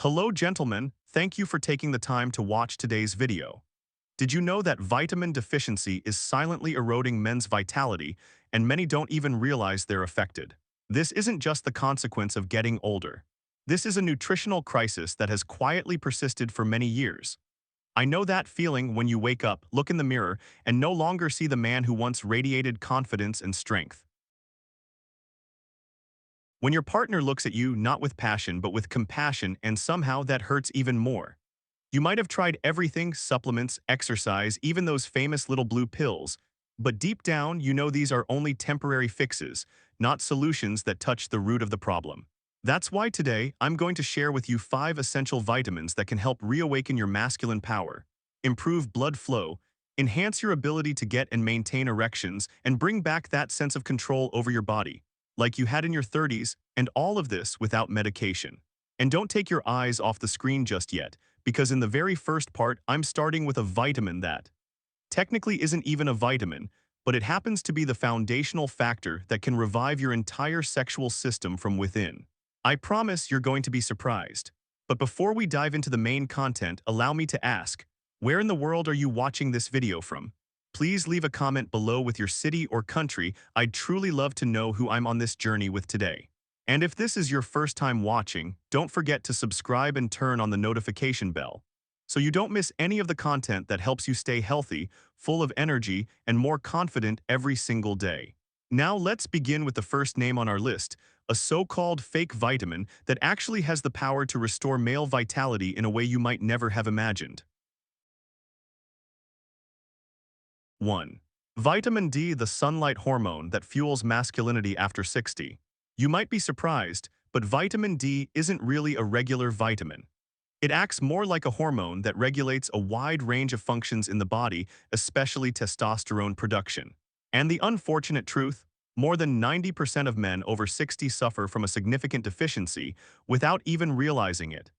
Hello gentlemen, thank you for taking the time to watch today's video. Did you know that vitamin deficiency is silently eroding men's vitality and many don't even realize they're affected? This isn't just the consequence of getting older. This is a nutritional crisis that has quietly persisted for many years. I know that feeling when you wake up, look in the mirror, and no longer see the man who once radiated confidence and strength. When your partner looks at you not with passion but with compassion and somehow that hurts even more. You might have tried everything, supplements, exercise, even those famous little blue pills, but deep down you know these are only temporary fixes, not solutions that touch the root of the problem. That's why today I'm going to share with you 5 essential vitamins that can help reawaken your masculine power, improve blood flow, enhance your ability to get and maintain erections, and bring back that sense of control over your body, like you had in your 30s, and all of this without medication. And don't take your eyes off the screen just yet, because in the very first part, I'm starting with a vitamin that technically isn't even a vitamin, but it happens to be the foundational factor that can revive your entire sexual system from within. I promise you're going to be surprised. But before we dive into the main content, allow me to ask, where in the world are you watching this video from? Please leave a comment below with your city or country. I'd truly love to know who I'm on this journey with today. And if this is your first time watching, don't forget to subscribe and turn on the notification bell, so you don't miss any of the content that helps you stay healthy, full of energy, and more confident every single day. Now let's begin with the first name on our list, a so-called fake vitamin that actually has the power to restore male vitality in a way you might never have imagined. 1. Vitamin D, the sunlight hormone that fuels masculinity after 60. You might be surprised, but vitamin D isn't really a regular vitamin. It acts more like a hormone that regulates a wide range of functions in the body, especially testosterone production. And the unfortunate truth, more than 90% of men over 60 suffer from a significant deficiency without even realizing it.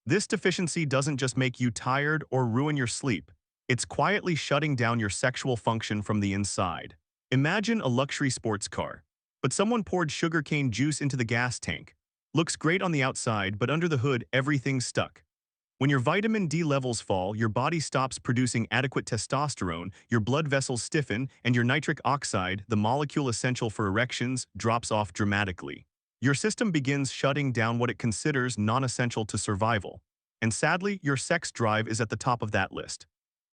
This deficiency doesn't just make you tired or ruin your sleep, it's quietly shutting down your sexual function from the inside. Imagine a luxury sports car, but someone poured sugarcane juice into the gas tank. Looks great on the outside, but under the hood, everything's stuck. When your vitamin D levels fall, your body stops producing adequate testosterone, your blood vessels stiffen, and your nitric oxide, the molecule essential for erections, drops off dramatically. Your system begins shutting down what it considers non-essential to survival. And sadly, your sex drive is at the top of that list.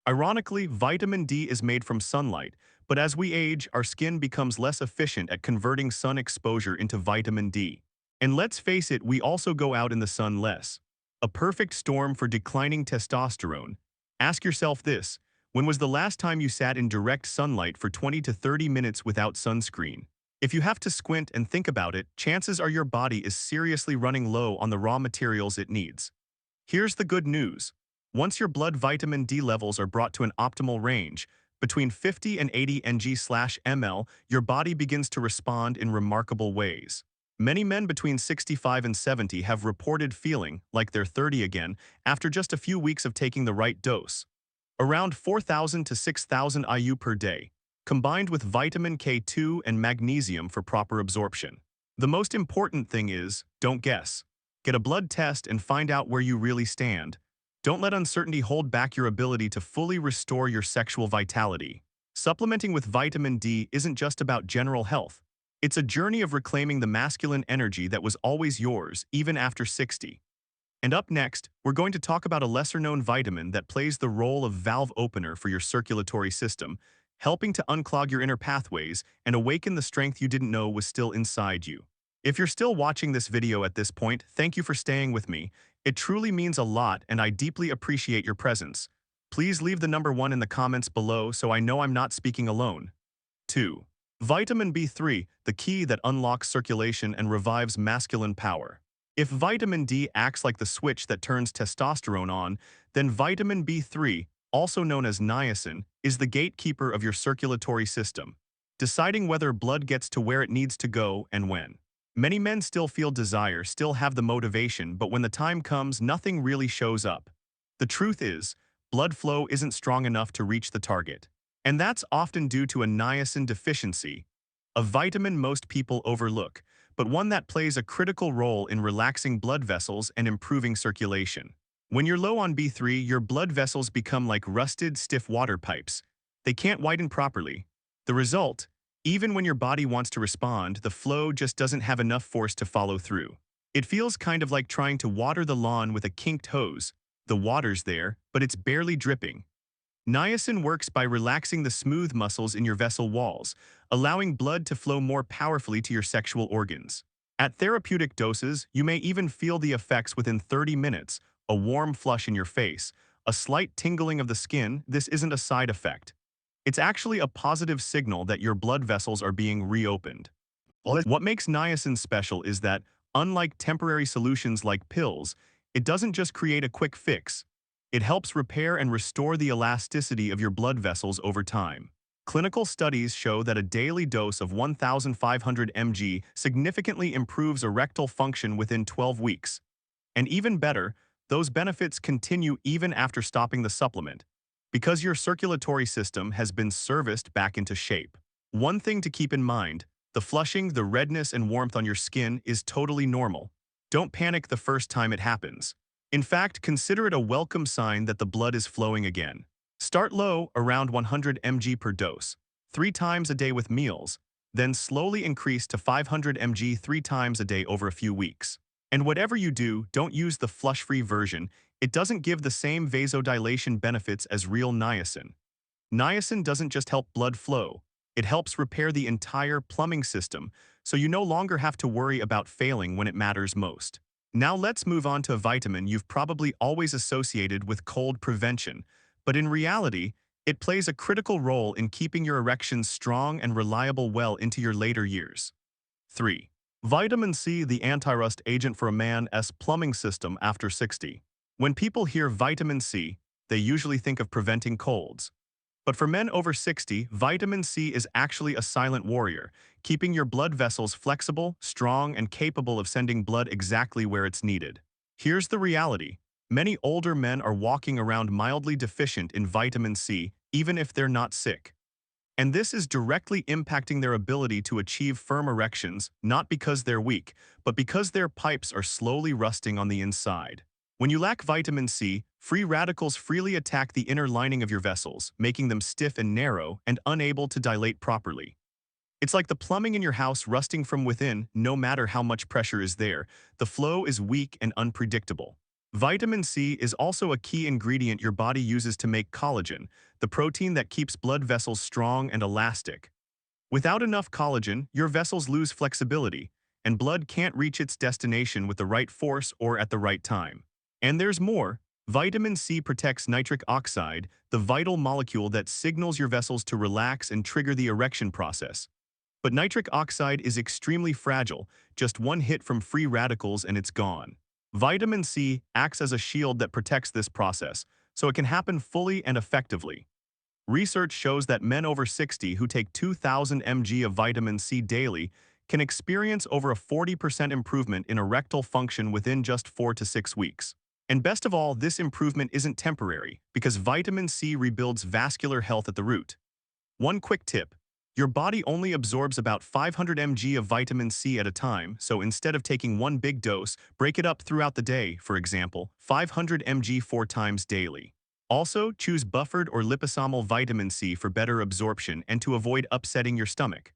Ironically, vitamin D is made from sunlight, but as we age, our skin becomes less efficient at converting sun exposure into vitamin D. And let's face it, we also go out in the sun less. A perfect storm for declining testosterone. Ask yourself this, when was the last time you sat in direct sunlight for 20 to 30 minutes without sunscreen? If you have to squint and think about it, chances are your body is seriously running low on the raw materials it needs. Here's the good news. Once your blood vitamin D levels are brought to an optimal range, between 50 and 80 ng/ml, your body begins to respond in remarkable ways. Many men between 65 and 70 have reported feeling like they're 30 again after just a few weeks of taking the right dose. Around 4,000 to 6,000 IU per day, combined with vitamin K2 and magnesium for proper absorption. The most important thing is, don't guess. Get a blood test and find out where you really stand. Don't let uncertainty hold back your ability to fully restore your sexual vitality. Supplementing with vitamin D isn't just about general health. It's a journey of reclaiming the masculine energy that was always yours, even after 60. And up next, we're going to talk about a lesser-known vitamin that plays the role of valve opener for your circulatory system, helping to unclog your inner pathways and awaken the strength you didn't know was still inside you. If you're still watching this video at this point, thank you for staying with me. It truly means a lot and I deeply appreciate your presence. Please leave the number 1 in the comments below so I know I'm not speaking alone. 2. Vitamin B3, the key that unlocks circulation and revives masculine power. If vitamin D acts like the switch that turns testosterone on, then vitamin B3, also known as niacin, is the gatekeeper of your circulatory system, deciding whether blood gets to where it needs to go and when. Many men still feel desire, still have the motivation, but when the time comes, nothing really shows up. The truth is, blood flow isn't strong enough to reach the target. And that's often due to a niacin deficiency, a vitamin most people overlook, but one that plays a critical role in relaxing blood vessels and improving circulation. When you're low on B3, your blood vessels become like rusted, stiff water pipes. They can't widen properly. The result, even when your body wants to respond, the flow just doesn't have enough force to follow through. It feels kind of like trying to water the lawn with a kinked hose. The water's there, but it's barely dripping. Niacin works by relaxing the smooth muscles in your vessel walls, allowing blood to flow more powerfully to your sexual organs. At therapeutic doses, you may even feel the effects within 30 minutes, a warm flush in your face, a slight tingling of the skin. This isn't a side effect. It's actually a positive signal that your blood vessels are being reopened. What makes niacin special is that, unlike temporary solutions like pills, it doesn't just create a quick fix. It helps repair and restore the elasticity of your blood vessels over time. Clinical studies show that a daily dose of 1,500 mg significantly improves erectile function within 12 weeks. And even better, those benefits continue even after stopping the supplement, because your circulatory system has been serviced back into shape. One thing to keep in mind, the flushing, the redness, and warmth on your skin is totally normal. Don't panic the first time it happens. In fact, consider it a welcome sign that the blood is flowing again. Start low, around 100 mg per dose, 3 times a day with meals, then slowly increase to 500 mg 3 times a day over a few weeks. And whatever you do, don't use the flush-free version. It doesn't give the same vasodilation benefits as real niacin. Niacin doesn't just help blood flow, it helps repair the entire plumbing system, so you no longer have to worry about failing when it matters most. Now let's move on to a vitamin you've probably always associated with cold prevention, but in reality, it plays a critical role in keeping your erections strong and reliable well into your later years. 3. Vitamin C, the anti-rust agent for a man's plumbing system after 60. When people hear vitamin C, they usually think of preventing colds. But for men over 60, vitamin C is actually a silent warrior, keeping your blood vessels flexible, strong, and capable of sending blood exactly where it's needed. Here's the reality. Many older men are walking around mildly deficient in vitamin C, even if they're not sick. And this is directly impacting their ability to achieve firm erections, not because they're weak, but because their pipes are slowly rusting on the inside. When you lack vitamin C, free radicals freely attack the inner lining of your vessels, making them stiff and narrow and unable to dilate properly. It's like the plumbing in your house rusting from within. No matter how much pressure is there, the flow is weak and unpredictable. Vitamin C is also a key ingredient your body uses to make collagen, the protein that keeps blood vessels strong and elastic. Without enough collagen, your vessels lose flexibility, and blood can't reach its destination with the right force or at the right time. And there's more. Vitamin C protects nitric oxide, the vital molecule that signals your vessels to relax and trigger the erection process. But nitric oxide is extremely fragile. Just one hit from free radicals and it's gone. Vitamin C acts as a shield that protects this process, so it can happen fully and effectively. Research shows that men over 60 who take 2,000 mg of vitamin C daily can experience over a 40% improvement in erectile function within just 4 to 6 weeks. And best of all, this improvement isn't temporary, because vitamin C rebuilds vascular health at the root. One quick tip: your body only absorbs about 500 mg of vitamin C at a time, so instead of taking one big dose, break it up throughout the day, for example, 500 mg 4 times daily. Also, choose buffered or liposomal vitamin C for better absorption and to avoid upsetting your stomach.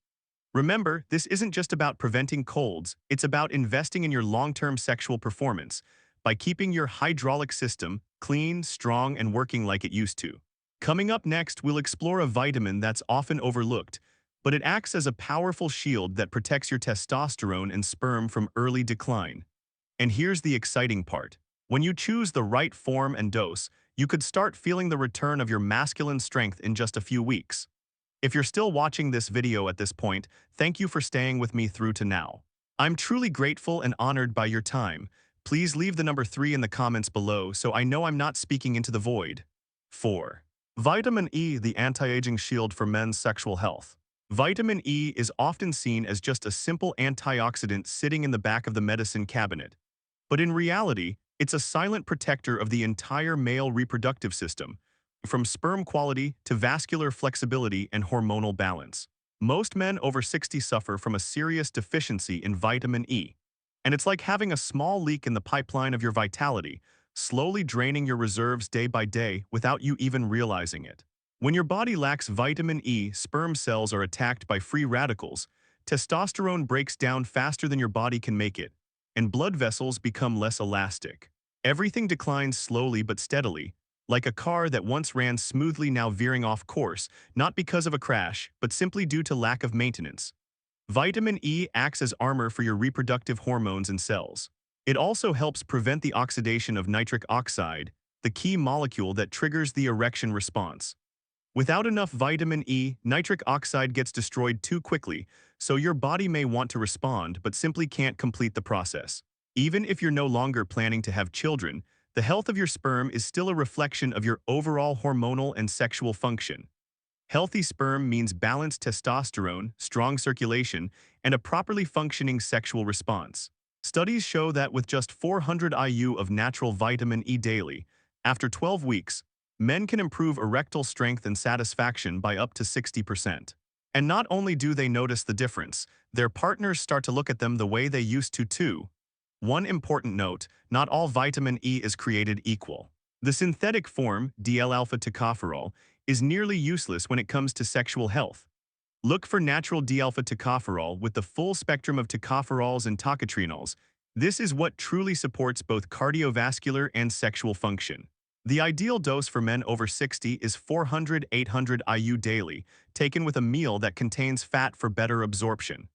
Remember, this isn't just about preventing colds, it's about investing in your long-term sexual performance by keeping your hydraulic system clean, strong, and working like it used to. Coming up next, we'll explore a vitamin that's often overlooked, but it acts as a powerful shield that protects your testosterone and sperm from early decline. And here's the exciting part. When you choose the right form and dose, you could start feeling the return of your masculine strength in just a few weeks. If you're still watching this video at this point, thank you for staying with me through to now. I'm truly grateful and honored by your time. Please leave the number 3 in the comments below so I know I'm not speaking into the void. 4. Vitamin E, the anti-aging shield for men's sexual health. Vitamin E is often seen as just a simple antioxidant sitting in the back of the medicine cabinet. But in reality, it's a silent protector of the entire male reproductive system, from sperm quality to vascular flexibility and hormonal balance. Most men over 60 suffer from a serious deficiency in vitamin E. And it's like having a small leak in the pipeline of your vitality, slowly draining your reserves day by day without you even realizing it. When your body lacks vitamin E, sperm cells are attacked by free radicals, testosterone breaks down faster than your body can make it, and blood vessels become less elastic. Everything declines slowly but steadily, like a car that once ran smoothly now veering off course, not because of a crash, but simply due to lack of maintenance. Vitamin E acts as armor for your reproductive hormones and cells. It also helps prevent the oxidation of nitric oxide, the key molecule that triggers the erection response. Without enough vitamin E, nitric oxide gets destroyed too quickly, so your body may want to respond but simply can't complete the process. Even if you're no longer planning to have children, the health of your sperm is still a reflection of your overall hormonal and sexual function. Healthy sperm means balanced testosterone, strong circulation, and a properly functioning sexual response. Studies show that with just 400 IU of natural vitamin E daily, after 12 weeks, men can improve erectile strength and satisfaction by up to 60%. And not only do they notice the difference, their partners start to look at them the way they used to too. One important note, not all vitamin E is created equal. The synthetic form, DL-alpha tocopherol, is nearly useless when it comes to sexual health. Look for natural D-alpha tocopherol with the full spectrum of tocopherols and tocotrienols. This is what truly supports both cardiovascular and sexual function. The ideal dose for men over 60 is 400-800 IU daily, taken with a meal that contains fat for better absorption.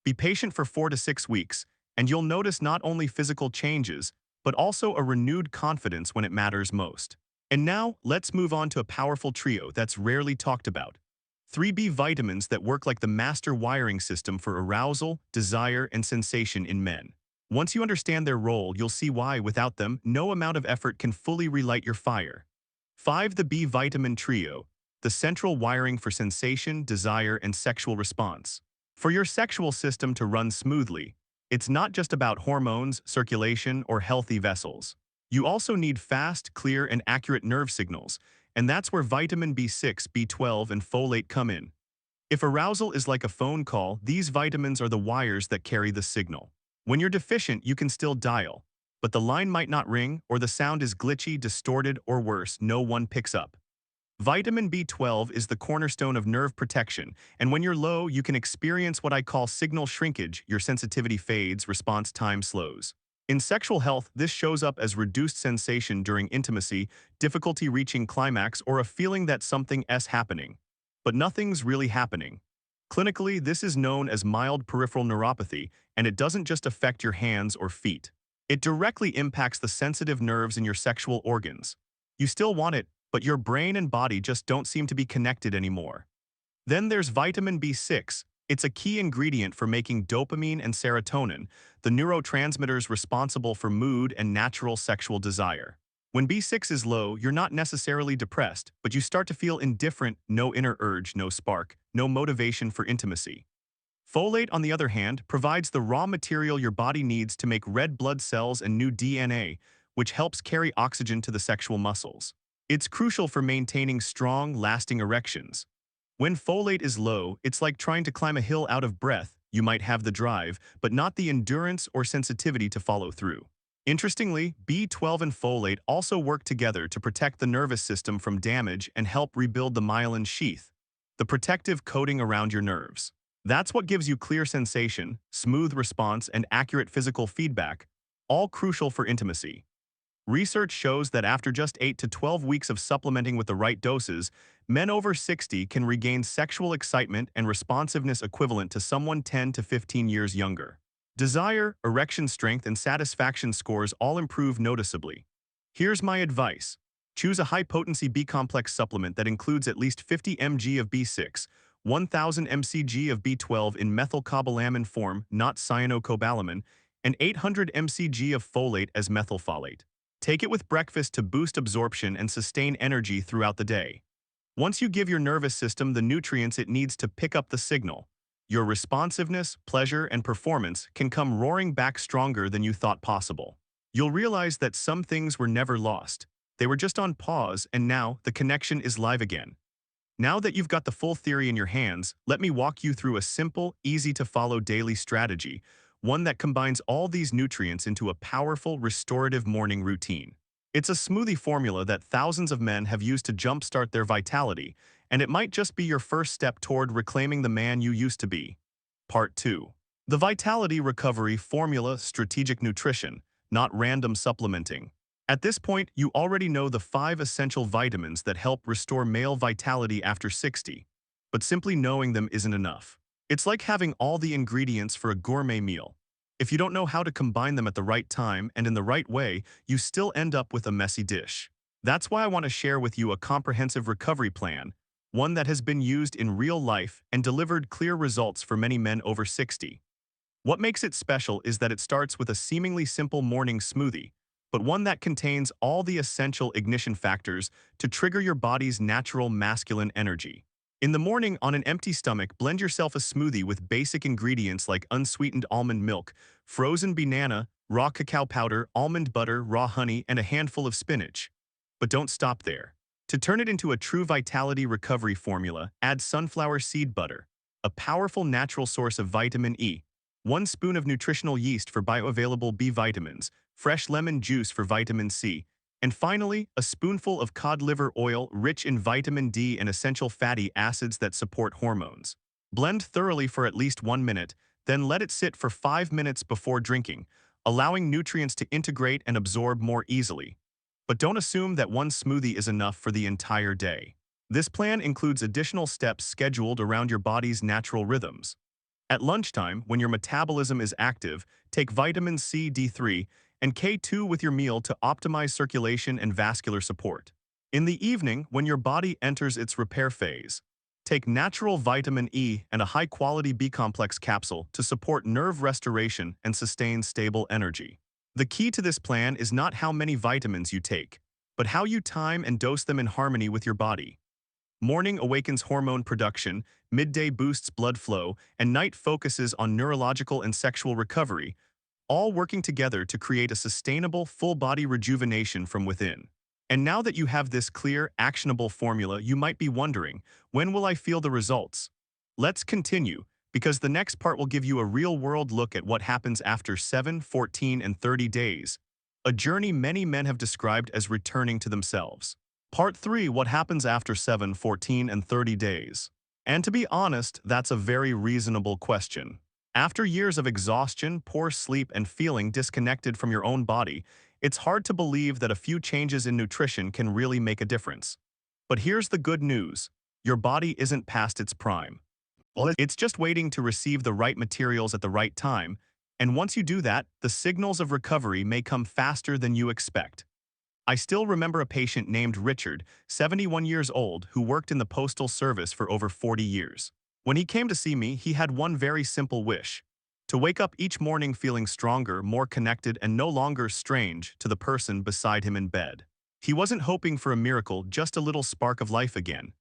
Be patient for 4 to 6 weeks, and you'll notice not only physical changes, but also a renewed confidence when it matters most. And now, let's move on to a powerful trio that's rarely talked about. 3B vitamins that work like the master wiring system for arousal, desire, and sensation in men. Once you understand their role, you'll see why, without them, no amount of effort can fully relight your fire. 5. The B vitamin trio, the central wiring for sensation, desire, and sexual response. For your sexual system to run smoothly, it's not just about hormones, circulation, or healthy vessels. You also need fast, clear, and accurate nerve signals, and that's where vitamin B6, B12, and folate come in. If arousal is like a phone call, these vitamins are the wires that carry the signal. When you're deficient, you can still dial, but the line might not ring, or the sound is glitchy, distorted, or worse, no one picks up. Vitamin B12 is the cornerstone of nerve protection, and when you're low, you can experience what I call signal shrinkage. Your sensitivity fades, response time slows. In sexual health, this shows up as reduced sensation during intimacy, difficulty reaching climax, or a feeling that something's happening. But nothing's really happening. Clinically, this is known as mild peripheral neuropathy, and it doesn't just affect your hands or feet. It directly impacts the sensitive nerves in your sexual organs. You still want it, but your brain and body just don't seem to be connected anymore. Then there's vitamin B6. It's a key ingredient for making dopamine and serotonin, the neurotransmitters responsible for mood and natural sexual desire. When B6 is low, you're not necessarily depressed, but you start to feel indifferent, no inner urge, no spark, no motivation for intimacy. Folate, on the other hand, provides the raw material your body needs to make red blood cells and new DNA, which helps carry oxygen to the sexual muscles. It's crucial for maintaining strong, lasting erections. When folate is low, it's like trying to climb a hill out of breath. You might have the drive, but not the endurance or sensitivity to follow through. Interestingly, B12 and folate also work together to protect the nervous system from damage and help rebuild the myelin sheath, the protective coating around your nerves. That's what gives you clear sensation, smooth response, and accurate physical feedback, all crucial for intimacy. Research shows that after just 8 to 12 weeks of supplementing with the right doses, men over 60 can regain sexual excitement and responsiveness equivalent to someone 10 to 15 years younger. Desire, erection strength, and satisfaction scores all improve noticeably. Here's my advice. Choose a high-potency B-complex supplement that includes at least 50 mg of B6, 1000 mcg of B12 in methylcobalamin form, not cyanocobalamin, and 800 mcg of folate as methylfolate. Take it with breakfast to boost absorption and sustain energy throughout the day. Once you give your nervous system the nutrients it needs to pick up the signal, your responsiveness, pleasure, and performance can come roaring back stronger than you thought possible. You'll realize that some things were never lost. They were just on pause, and now the connection is live again. Now that you've got the full theory in your hands, let me walk you through a simple, easy-to-follow daily strategy, one that combines all these nutrients into a powerful, restorative morning routine. It's a smoothie formula that thousands of men have used to jumpstart their vitality, and it might just be your first step toward reclaiming the man you used to be. Part 2. The Vitality Recovery Formula: Strategic Nutrition, not random supplementing. At this point, you already know the 5 essential vitamins that help restore male vitality after 60, but simply knowing them isn't enough. It's like having all the ingredients for a gourmet meal. If you don't know how to combine them at the right time and in the right way, you still end up with a messy dish. That's why I want to share with you a comprehensive recovery plan, one that has been used in real life and delivered clear results for many men over 60. What makes it special is that it starts with a seemingly simple morning smoothie, but one that contains all the essential ignition factors to trigger your body's natural masculine energy. In the morning, on an empty stomach, blend yourself a smoothie with basic ingredients like unsweetened almond milk, frozen banana, raw cacao powder, almond butter, raw honey, and a handful of spinach. But don't stop there. To turn it into a true vitality recovery formula, add sunflower seed butter, a powerful natural source of vitamin E, 1 spoon of nutritional yeast for bioavailable B vitamins, fresh lemon juice for vitamin C, and finally, a spoonful of cod liver oil rich in vitamin D and essential fatty acids that support hormones. Blend thoroughly for at least 1 minute, then let it sit for 5 minutes before drinking, allowing nutrients to integrate and absorb more easily. But don't assume that one smoothie is enough for the entire day. This plan includes additional steps scheduled around your body's natural rhythms. At lunchtime, when your metabolism is active, take vitamins C, D3, and K2 with your meal to optimize circulation and vascular support. In the evening, when your body enters its repair phase, take natural vitamin E and a high-quality B-complex capsule to support nerve restoration and sustain stable energy. The key to this plan is not how many vitamins you take, but how you time and dose them in harmony with your body. Morning awakens hormone production, midday boosts blood flow, and night focuses on neurological and sexual recovery, all working together to create a sustainable, full-body rejuvenation from within. And now that you have this clear, actionable formula, you might be wondering, when will I feel the results? Let's continue, because the next part will give you a real-world look at what happens after 7, 14, and 30 days, a journey many men have described as returning to themselves. Part 3: What happens after 7, 14, and 30 days? And to be honest, that's a very reasonable question. After years of exhaustion, poor sleep, and feeling disconnected from your own body, it's hard to believe that a few changes in nutrition can really make a difference. But here's the good news: your body isn't past its prime. It's just waiting to receive the right materials at the right time, and once you do that, the signals of recovery may come faster than you expect. I still remember a patient named Richard, 71 years old, who worked in the postal service for over 40 years. When he came to see me, he had one very simple wish: to wake up each morning feeling stronger, more connected, and no longer strange to the person beside him in bed. He wasn't hoping for a miracle, just a little spark of life again.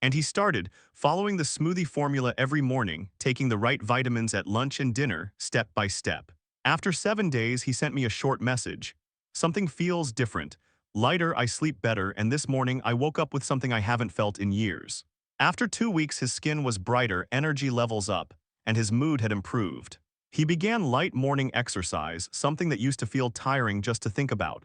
And he started, following the smoothie formula every morning, taking the right vitamins at lunch and dinner, step by step. After 7 days, he sent me a short message: "Something feels different. Lighter, I sleep better, and this morning I woke up with something I haven't felt in years." After 2 weeks, his skin was brighter, energy levels up, and his mood had improved. He began light morning exercise, something that used to feel tiring just to think about.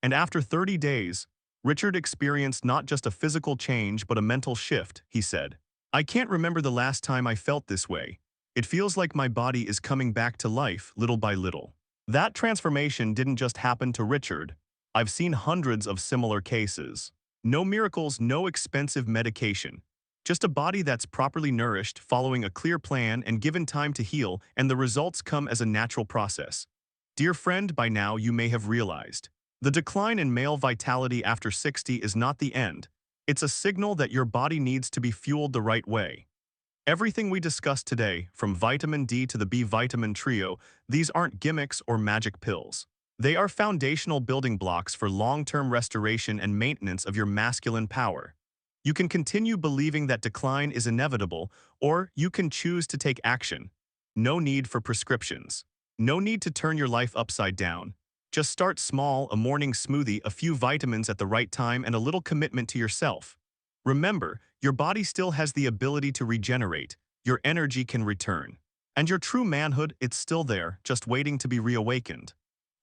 And after 30 days, Richard experienced not just a physical change but a mental shift, he said. "I can't remember the last time I felt this way. It feels like my body is coming back to life little by little." That transformation didn't just happen to Richard. I've seen hundreds of similar cases. No miracles, no expensive medication. Just a body that's properly nourished, following a clear plan and given time to heal, and the results come as a natural process. Dear friend, by now you may have realized, the decline in male vitality after 60 is not the end. It's a signal that your body needs to be fueled the right way. Everything we discussed today, from vitamin D to the B vitamin trio, these aren't gimmicks or magic pills. They are foundational building blocks for long-term restoration and maintenance of your masculine power. You can continue believing that decline is inevitable, or you can choose to take action. No need for prescriptions. No need to turn your life upside down. Just start small: a morning smoothie, a few vitamins at the right time, and a little commitment to yourself. Remember, your body still has the ability to regenerate, your energy can return. And your true manhood, it's still there, just waiting to be reawakened.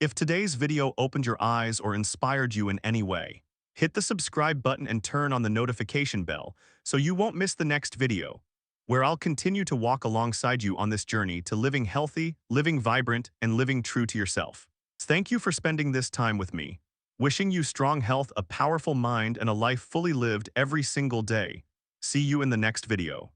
If today's video opened your eyes or inspired you in any way, hit the subscribe button and turn on the notification bell so you won't miss the next video, where I'll continue to walk alongside you on this journey to living healthy, living vibrant, and living true to yourself. Thank you for spending this time with me. Wishing you strong health, a powerful mind, and a life fully lived every single day. See you in the next video.